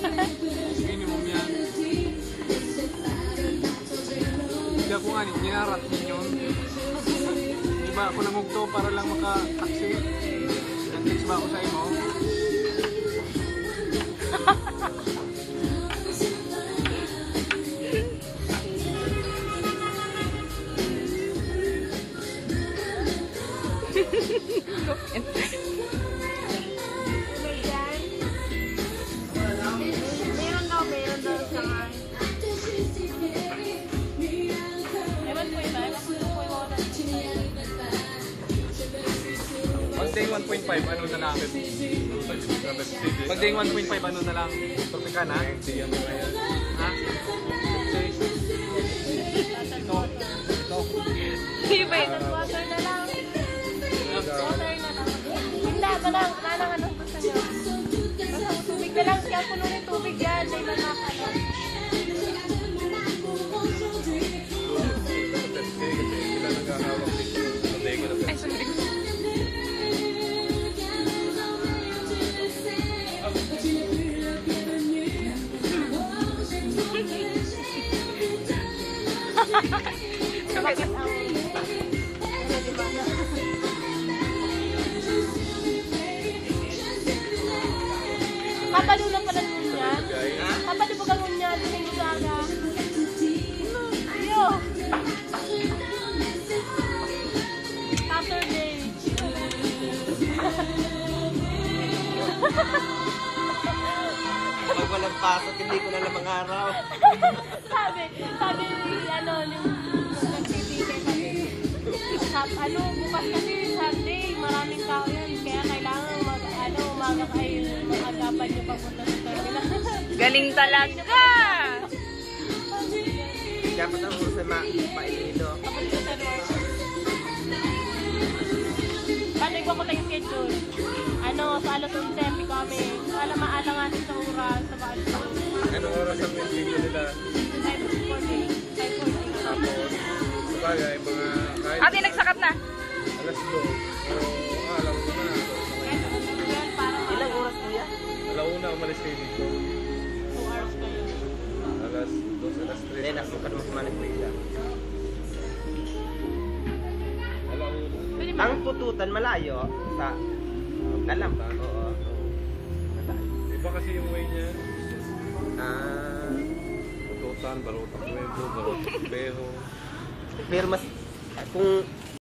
Minimum yan. Hindi ako nga, ginarat din yun. Diba ako namugto para lang maka-taxi. Nag-text ba ako sa imo? Meron daw sa nga. Ewan po iba, ewan po yung order. Pag day 1.5, ano na lang? Pag day 1.5, ano na lang? Tropika na? Ha? Ito. Iba yun, water na lang. Water na lang. Hindi, anong gusto nyo? Basta tubig na lang, kaya puno ng tubig yan. May manakala. Ay, sorry. Bakit ang... Kapalo lang pala nun yan. Kapalo ba ganun yan? Tingin ko aga. Iyo. Saturday. Pag walang pasok, hindi ko na namang araw. sabi, ano, bukas kasi Sunday, maraming tao yun. Kaya kailangan umaga kayo, mag-agapan nyo papunta sa terminal. Galing talaga! Dapat ang gusto mapailido. Papunta sa North. Paano ko tayo schedule? Sa alas 11 kami. Maalang nga sa oras, sa baalo. Anong oras ang video nila? 5:40. Tapos, sabagay, mga kahit Ate, nagsakat na. alas 2 o alam ko na. Ilang oras kuya? Alauna, umalis kayo dito. 2 hours kayo. Alas 2, alas 3. Hindi, nasukat mo kumanig kuya. Alauna. Pwede ba? Ang pututan malayo sa Kalamba. Oo. Iba kasi yung way niya. Ah, Pututan, Balotang Nuevo, Balotang Beho. pero mas kung